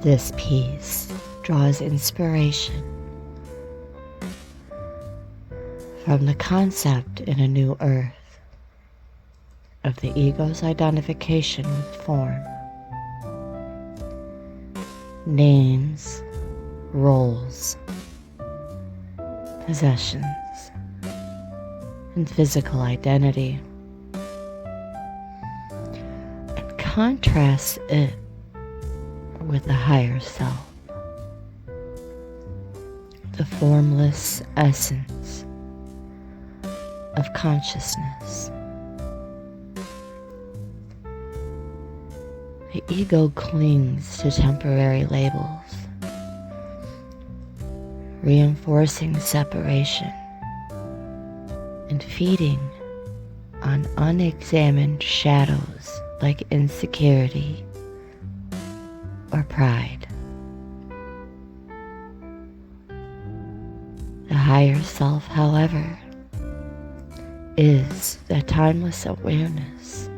This piece draws inspiration from the concept in A New Earth of the ego's identification with form, names, roles, possessions, and physical identity, and contrasts it with the higher self, the formless essence of consciousness. The ego clings to temporary labels, reinforcing separation and feeding on unexamined shadows like insecurity or pride. The higher self, however, is the timeless awareness,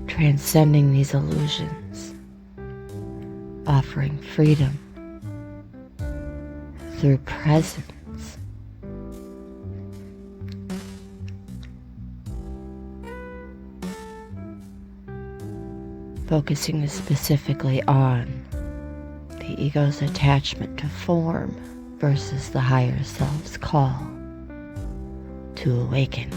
transcending these illusions, offering freedom through presence. Focusing specifically on the ego's attachment to form versus the higher self's call to awaken.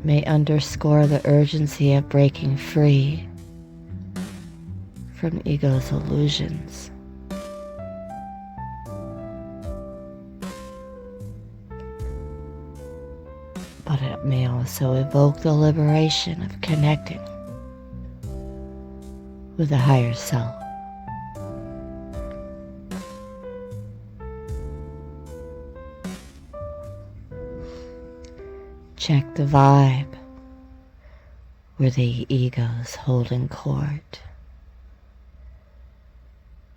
May underscore the urgency of breaking free from ego's illusions. But it may also evoke the liberation of connecting with the higher self. Check the vibe where the ego's holding court,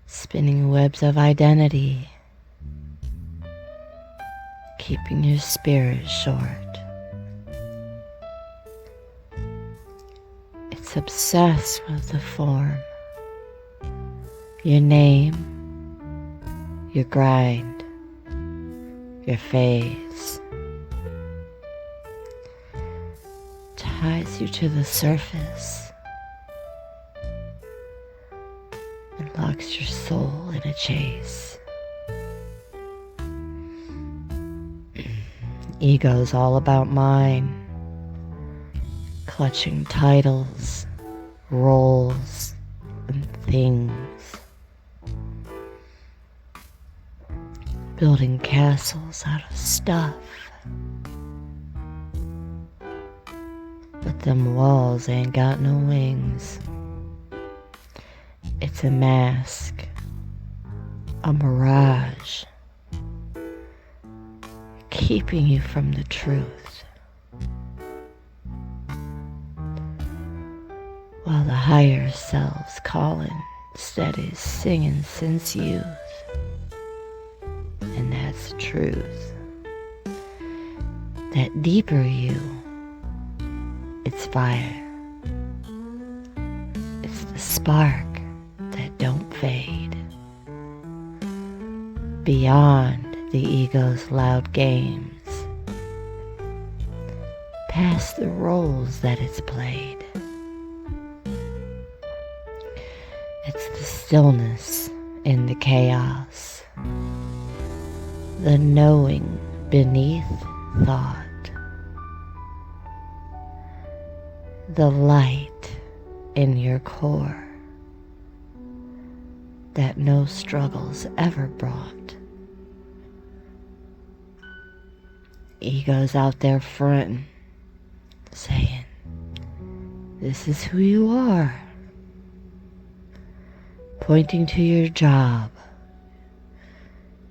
spinning webs of identity, keeping your spirit short. It's obsessed with the form, your name, your grind, your phase. Ties you to the surface and locks your soul in a chase. Ego's all about mine, clutching titles, roles, and things, building castles out of stuff. But them walls ain't got no wings. It's a mask, a mirage, keeping you from the truth. While the higher self's calling steady singing since youth. And that's the truth. That deeper you, it's fire. It's the spark that don't fade. Beyond the ego's loud games, past the roles that it's played. It's the stillness in the chaos, the knowing beneath thought. The light in your core that no struggles ever brought. Ego's out there fronting, saying, this is who you are. Pointing to your job,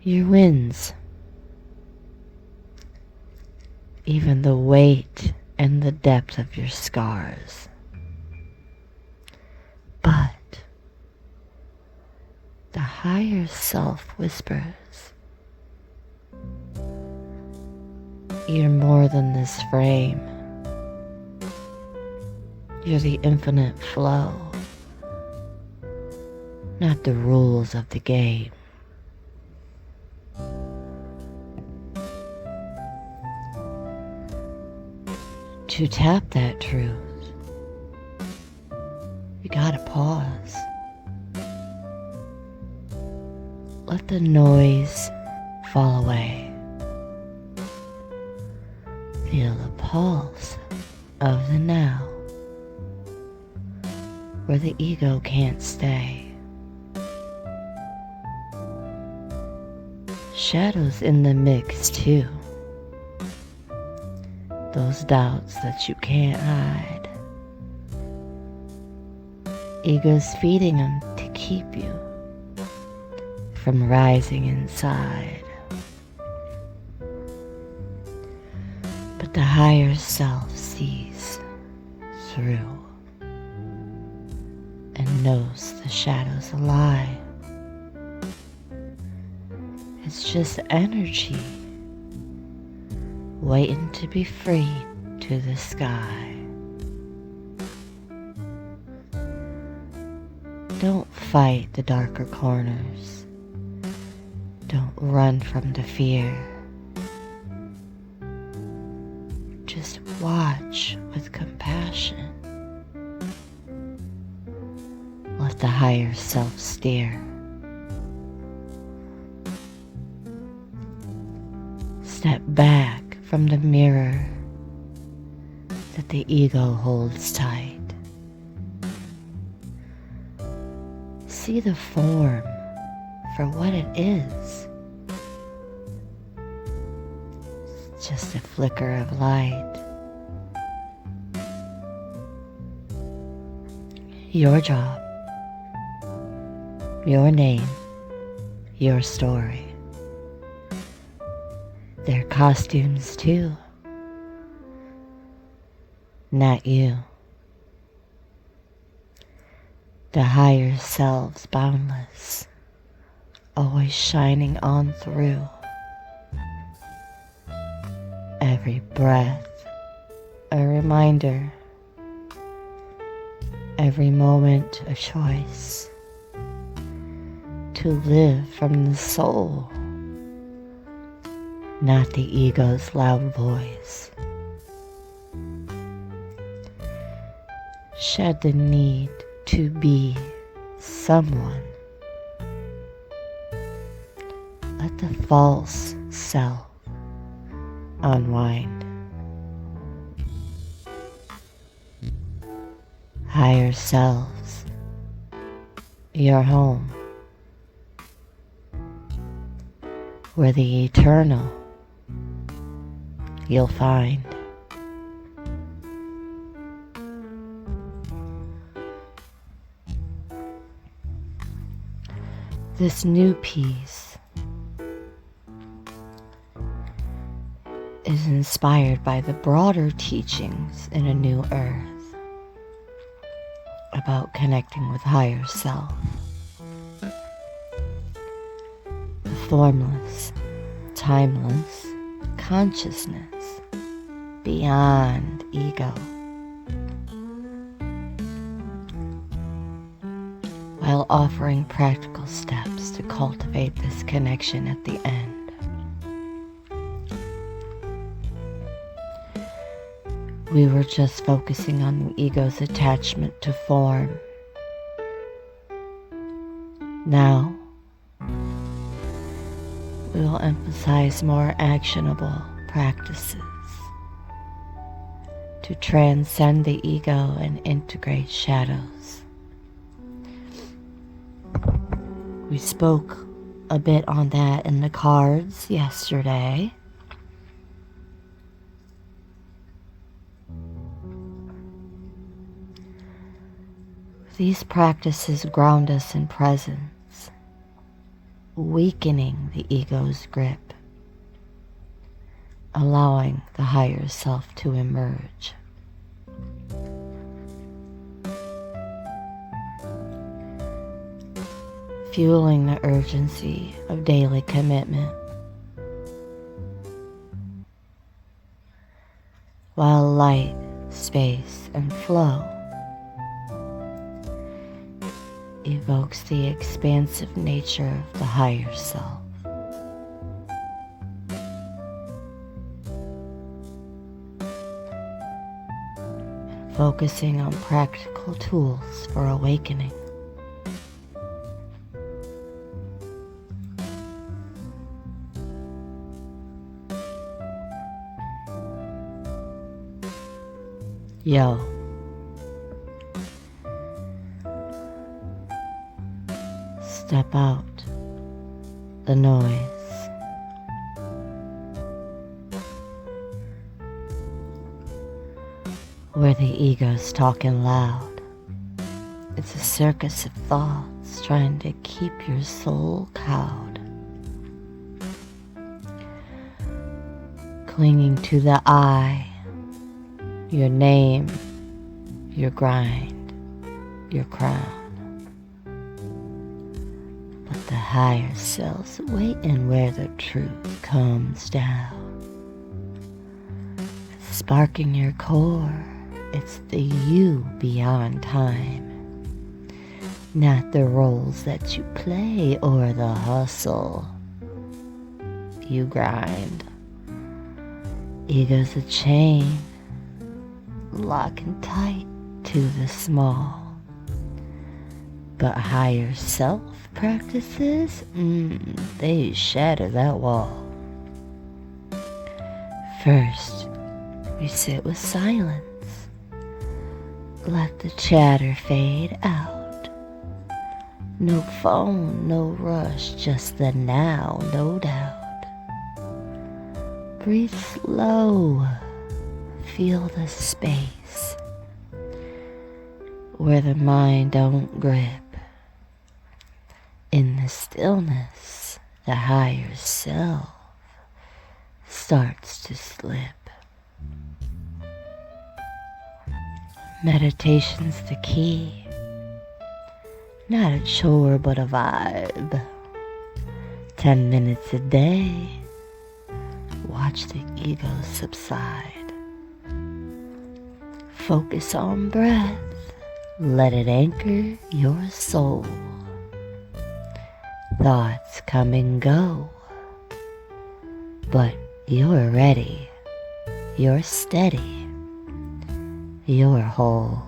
your wins, even the weight and the depth of your scars. But the higher self whispers, you're more than this frame. You're the infinite flow, not the rules of the game. To tap that truth, you gotta pause. Let the noise fall away. Feel the pulse of the now, where the ego can't stay. Shadows in the mix too. Those doubts that you can't hide. Ego's feeding them to keep you from rising inside. But the higher self sees through and knows the shadow's a lie. It's just energy waiting to be freed to the sky. Don't fight the darker corners. Don't run from the fear. Just watch with compassion. Let the higher self steer. Step back from the mirror that the ego holds tight. See the form for what it is. It's just a flicker of light. Your job, your name, your story. Their costumes too, not you. The higher selves boundless, always shining on through. Every breath a reminder, every moment a choice to live from the soul, not the ego's loud voice. Shed the need to be someone. Let the false self unwind. Higher selves, your home, where the eternal you'll find. This new piece is inspired by the broader teachings in A New Earth about connecting with higher self, the formless, timeless consciousness beyond ego, while offering practical steps to cultivate this connection at the end. We were just focusing on the ego's attachment to form. Now, we will emphasize more actionable practices to transcend the ego and integrate shadows. We spoke a bit on that in the cards yesterday. These practices ground us in presence, weakening the ego's grip, allowing the higher self to emerge. Fueling the urgency of daily commitment, while light, space, and flow evokes the expansive nature of the higher self. And focusing on practical tools for awakening. Yo. Step out the noise. Where the ego's talking loud. It's a circus of thoughts trying to keep your soul cowed. Clinging to the I, your name, your grind, your crown. But the higher self's waiting where the truth comes down. Sparking your core, it's the you beyond time. Not the roles that you play or the hustle you grind. Ego's a chain, locking tight to the small. But higher self practices, they shatter that wall. First, we sit with silence. Let the chatter fade out. No phone, no rush, just the now, no doubt. Breathe slow. Feel the space where the mind don't grip. In the stillness, the higher self starts to slip. Meditation's the key. Not a chore, but a vibe. 10 minutes a day. Watch the ego subside. Focus on breath. Let it anchor your soul. Thoughts come and go. But you're ready. You're steady. You're whole.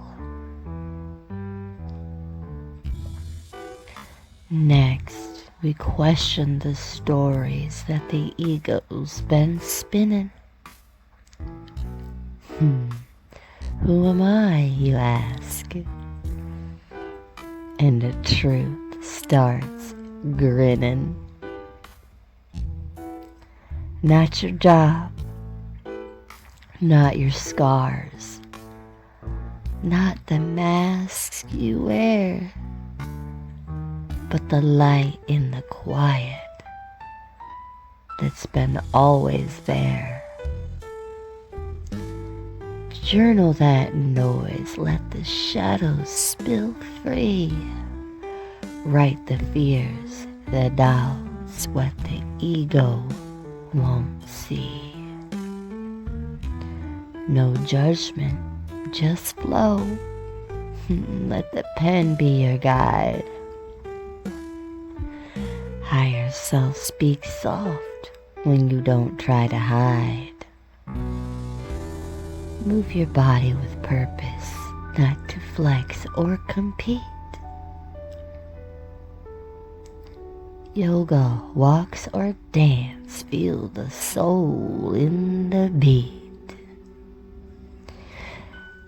Next, we question the stories that the ego's been spinning. Who am I, you ask? And the truth starts grinning. Not your job, not your scars, not the masks you wear, but the light in the quiet that's been always there. Journal that noise, let the shadows spill free. Write the fears, the doubts, what the ego won't see. No judgment, just flow. Let the pen be your guide. Higher self speaks soft when you don't try to hide. Move your body with purpose, not to flex or compete. Yoga, walks, or dance, feel the soul in the beat.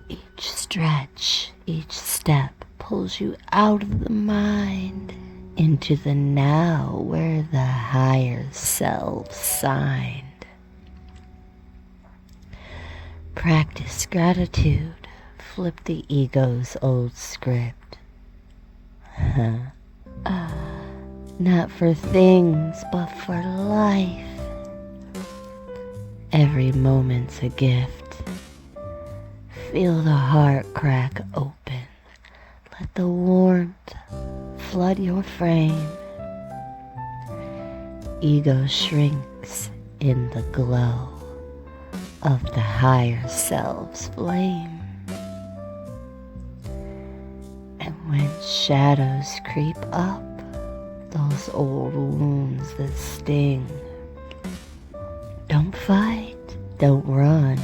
Each stretch, each step pulls you out of the mind into the now where the higher self signed. Practice gratitude, flip the ego's old script. Not for things, but for life. Every moment's a gift. Feel the heart crack open. Let the warmth flood your frame. Ego shrinks in the glow of the higher self's flame. And when Shadows creep up, those old wounds that sting. Don't fight, don't run,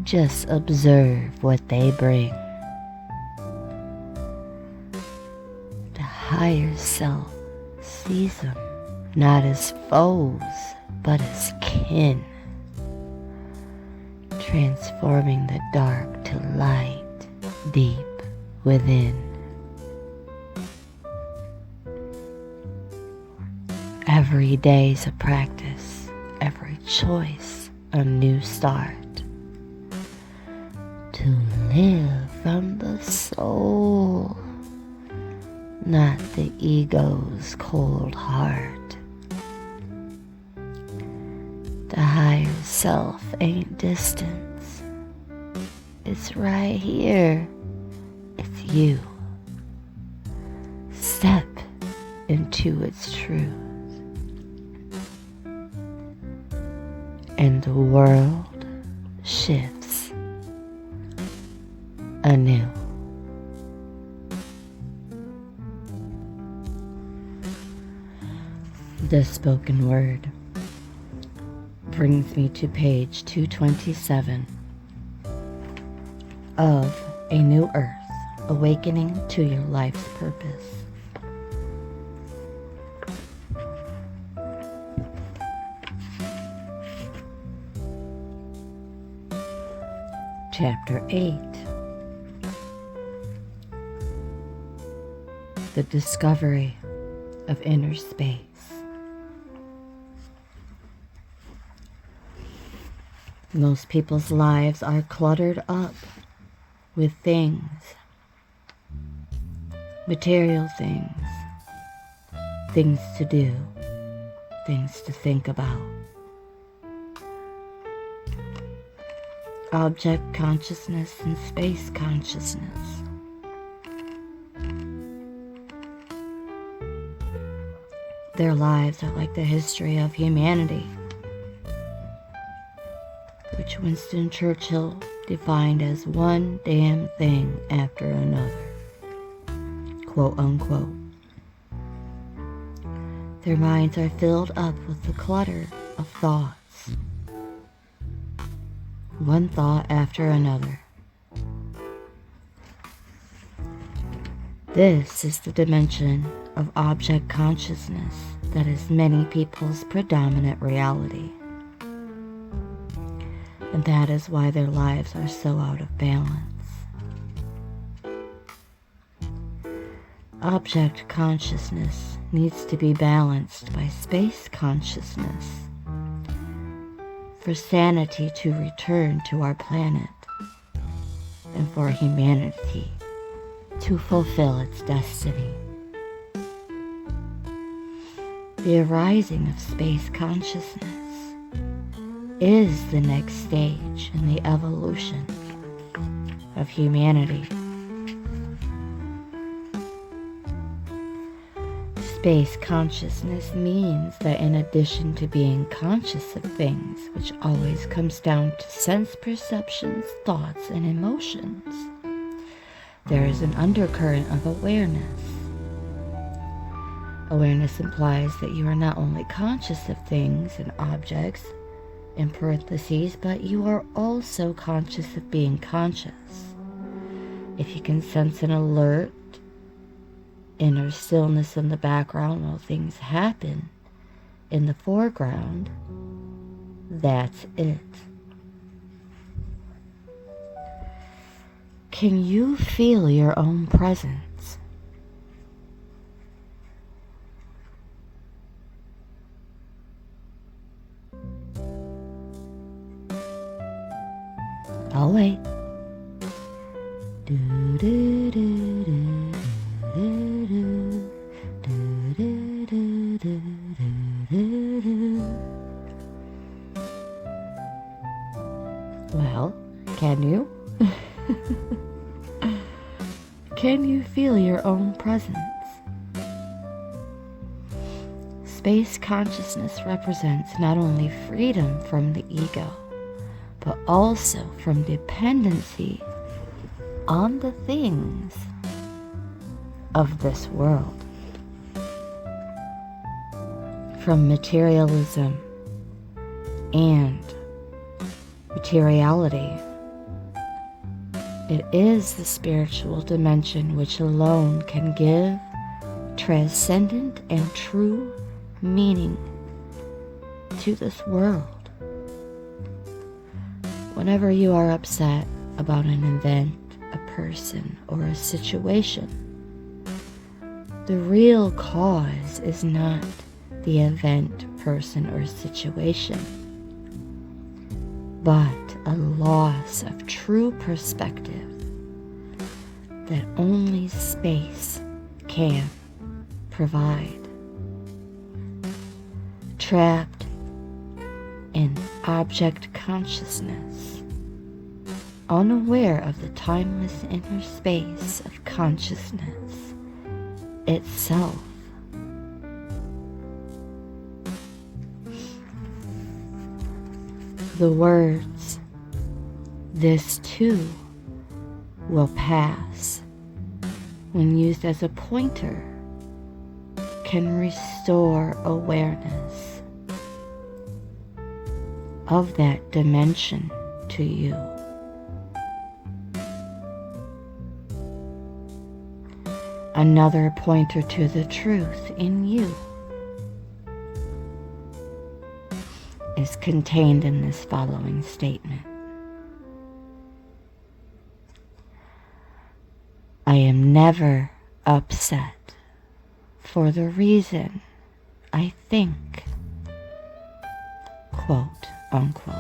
just observe what they bring. The higher self sees them not as foes, but as kin, transforming the dark to light deep within. Every day's a practice, every choice a new start. To live from the soul, not the ego's cold heart. The higher self ain't distance, it's right here, it's you. Step into its truth, and the world shifts anew. The spoken word brings me to page 227 of A New Earth, Awakening to Your Life's Purpose. Chapter 8. The Discovery of Inner Space. Most people's lives are cluttered up with things, material things, things to do, things to think about. Object consciousness and space consciousness. Their lives are like the history of humanity, which Winston Churchill defined as one damn thing after another, quote unquote. Their minds are filled up with the clutter of thoughts, one thought after another. This is the dimension of object consciousness that is many people's predominant reality. And that is why their lives are so out of balance. Object consciousness needs to be balanced by space consciousness for sanity to return to our planet and for humanity to fulfill its destiny. The arising of space consciousness is the next stage in the evolution of humanity. Space consciousness means that in addition to being conscious of things, which always comes down to sense perceptions, thoughts, and emotions, there is an undercurrent of awareness. Awareness implies that you are not only conscious of things and objects, in parentheses, but you are also conscious of being conscious. If you can sense an alert, inner stillness in the background while things happen in the foreground, that's it. Can you feel your own presence? I'll wait. Well, can you? Can you feel your own presence? Space consciousness represents not only freedom from the ego, but also from dependency on the things of this world. From materialism and materiality, it is the spiritual dimension which alone can give transcendent and true meaning to this world. Whenever you are upset about an event, a person, or a situation, the real cause is not the event, person, or situation, but a loss of true perspective that only space can provide. Trapped in object consciousness, unaware of the timeless inner space of consciousness itself. The words, "this too will pass," when used as a pointer, can restore awareness of that dimension to you. Another pointer to the truth in you is contained in this following statement. I am never upset for the reason I think, quote unquote.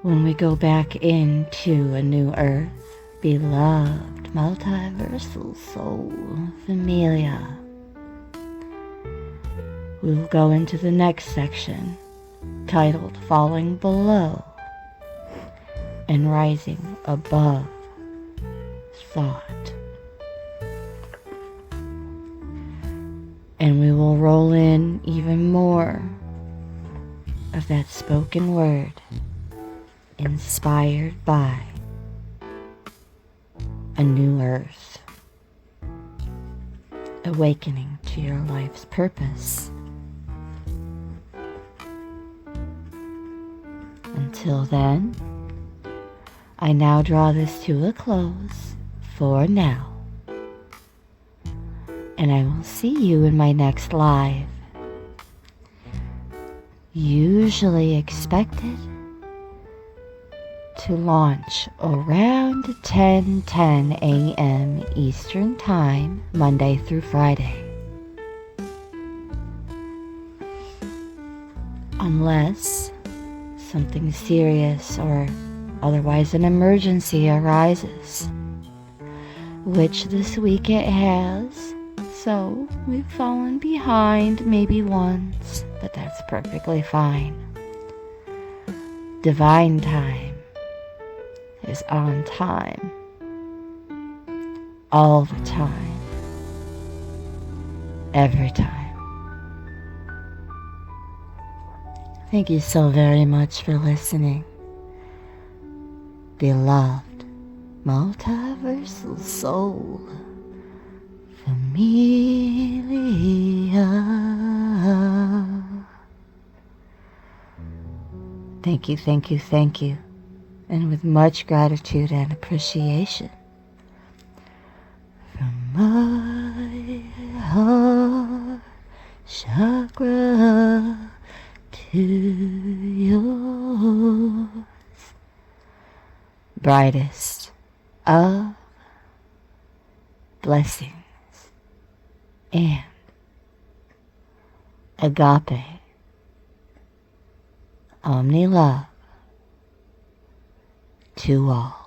When we go back into a new earth, beloved multiversal soul familia, we will go into the next section titled Falling Below and Rising Above Thought. And we will roll in even more of that spoken word inspired by a new earth, awakening to your life's purpose. Until then, I now draw this to a close for now, and I will see you in my next live. Usually expected to launch around 10:10 a.m. Eastern Time, Monday through Friday. Unless something serious or otherwise an emergency arises, which this week it has, so we've fallen behind maybe once, but that's perfectly fine. Divine time is on time, all the time, every time. Thank you so very much for listening, beloved multiversal soul familia. Thank you, thank you, thank you. And with much gratitude and appreciation from my heart chakra to yours, brightest of blessings and agape omni love to all.